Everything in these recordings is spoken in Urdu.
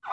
سے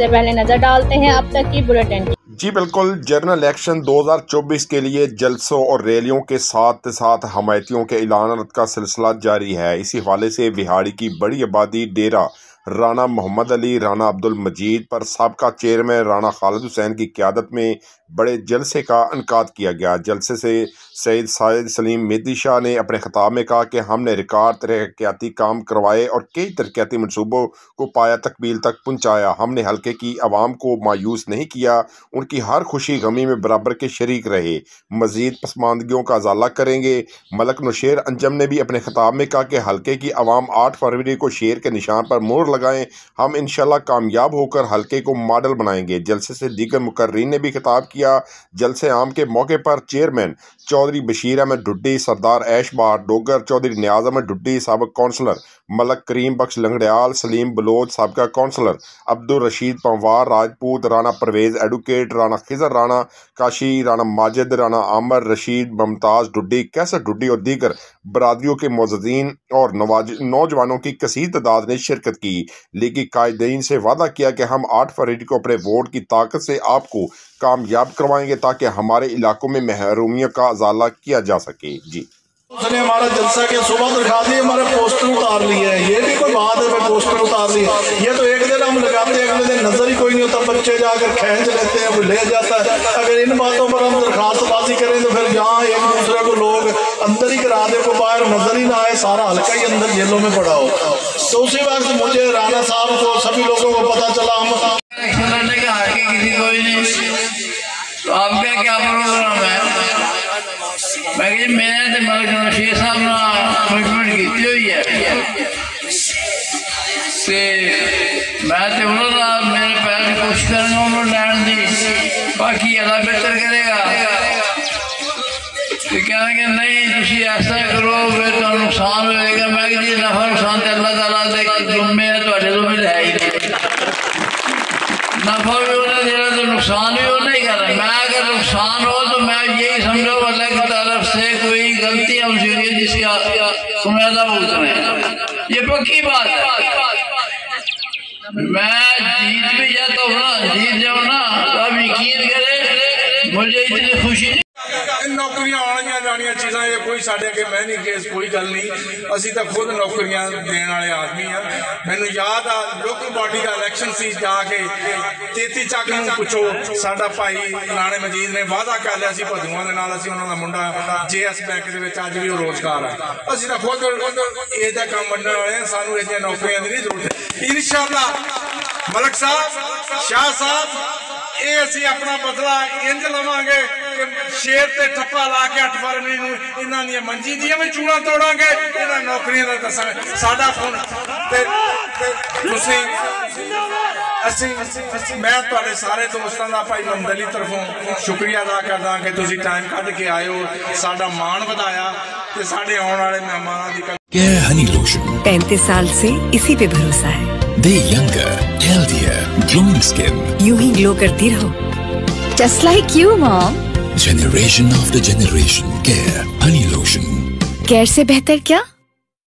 پہلے نظر ڈالتے ہیں اب تک کی بلیٹن کی۔ جی بالکل، جنرل الیکشن 2024 کے لیے جلسوں اور ریلیوں کے ساتھ ساتھ حمایتیوں کے اعلانات کا سلسلہ جاری ہے۔ اسی حوالے سے وہاڑی کی بڑی آبادی ڈیرہ رانا محمد علی رانا عبد المجید پر سابقہ چیئرمین رانا خالد حسین کی قیادت میں بڑے جلسے کا انعقاد کیا گیا۔ جلسے سے سید سلیم مہدی شاہ نے اپنے خطاب میں کہا کہ ہم نے ریکارڈ ترقیاتی کام کروائے اور کئی ترقیاتی منصوبوں کو پایا تکمیل تک پہنچایا۔ ہم نے حلقے کی عوام کو مایوس نہیں کیا، ان کی ہر خوشی غمی میں برابر کے شریک رہے۔ مزید پسماندگیوں کا ازالہ کریں گے۔ ملک نوشیر انجم نے بھی اپنے خطاب میں کہا کہ حلقے کی عوام 8 فروری کو شیر کے نشان پر مہر لگائیں، ہم انشاءاللہ کامیاب ہو کر حلقے کو ماڈل بنائیں گے۔ جلسے سے دیگر مقررین نے بھی خطاب کیا۔ جلسے عام کے موقع پر چیئرمین چودھری بشیر احمد ڈھڈی، سردار ایش بہار ڈوگر، چودھری نیاز احمد ڈھڈی، سابق کونسلر ملک کریم بخش لنگڑیال، سلیم بلوچ سابقہ کونسلر، عبدالرشید پنوار راجپوت، رانا پرویز ایڈوکیٹ، رانا خضر رانا کاشی، رانا ماجد، رانا عامر رشید، ممتاز ڈھڈی، کیسر ڈھڈی اور دیگر برادریوں کے معززین اور نوجوانوں کی کثیر تعداد نے شرکت کی۔ لیگی قائدین سے وعدہ کیا کہ ہم 8 فروری کو اپنے ووٹ کی طاقت سے آپ کو کامیاب کروائیں گے تاکہ ہمارے علاقوں میں محرومیوں کا ازالہ کیا جا سکے۔ جی اس نے ہمارا جلسہ کے صبح دکھا دی، ہمارے پوسٹر اتار لیے ہیں۔ یہ بھی کوئی بات ہے میں پوسٹر اتار لی؟ یہ تو ایک دن ہم لگاتے ہیں، اگلے دن نظر ہی کوئی نہیں ہوتا، بچے جا کر کھینچ لیتے ہیں، وہ لے جاتا ہے۔ اگر ان باتوں پر ہم درخواست بازی کریں تو پھر جہاں ایک دوسرے کو لوگ اندر ہی کرا دے، کو باہر نظر ہی نہ آئے، سارا حلقہ ہی اندر جیلوں میں پڑا ہوتا۔ تو اسی وقت مجھے رانا صاحب کو سبھی لوگوں کو پتہ چلا ہم کسی کوئی نہیں، تو آپ کا کیا پروگرام ہے؟ میں کہ میں نے ملک نوشیر صاحب نے اپوائنٹمنٹ کی ہوئی ہے میں تو میرے پیر کی کوشش کریں گا انہوں لینڈ دی، باقی اللہ بہتر کرے گا۔ کہنے کہ نہیں تھی ایسا کرو پھر تو نقصان ہوئے گا۔ میں کہ جی نفع نقصان تو اللہ تعالیٰ دے ذمے ہے، تھوڑے ذمے ہے ہی نہیں۔ نفع بھی انہیں دے رہا تو نقصان بھی وہ نہیں کر رہا۔ میں اگر نقصان ہو تو میں یہی سمجھو اللہ کی طرف سے کوئی غلطی ہم سے ہوئی جس کا خمیازہ بھگتنا ہے، یہ پکی بات ہے۔ میں جیت بھی جاتا ہوں نا، جیت جاؤں نا تو آپ یقین کرے مجھے اتنی خوشی نہیں۔ نوکریاں آنیاں جانیاں چیزاں یہ کوئی ساڑھے کے میں نہیں کیس کوئی گل نہیں، اسی تا خود نوکریاں دین والے آدمی ہیں۔ میں نے یاد آ لوکل باڈی کا الیکشن سی جا کے 33 چک نوں پوچھو، ساڈا بھائی رانے مجید نے وعدہ کر لیا سی بھدواں دے نال، اسی انہاں دا منڈا جے ایس بینک دے وچ اج بھی وہ روزگار ہے۔ اسی تا خود اے دا کام ونڈن والے ہیں، سانوں ایسیاں نوکریاں دی نہیں ضرورت۔ انشاءاللہ ملک صاحب، شاہ صاحب، اے اسی اپنا بدلہ انج لواں گے کہ شیر تے ٹھپا لا کے 8 فروری نوں انہاں دی منجی دیاں وچ چوڑاں توڑاں گے، انہاں نوکریاں دا دساں ساڈا فون تے تسی میں تواڈے سارے دوستاں دا بھائی محمد علی طرفوں شکریہ ادا کردا کہ تسی ٹائم کڈ کے آئے ہو، ساڈا مان ودایا تے ساڈے آਉਣ والے مہماناں دی کیئر ہنی لوشن 35 سال سے اسی پہ بھروسہ ہے۔ دے ینگر ہیلتھیر گلوئنگ اسکن، یوں ہی گلو کرتی رہو، جسٹ لائک یو مام۔ Generation after generation, care honey lotion, care سے بہتر کیا؟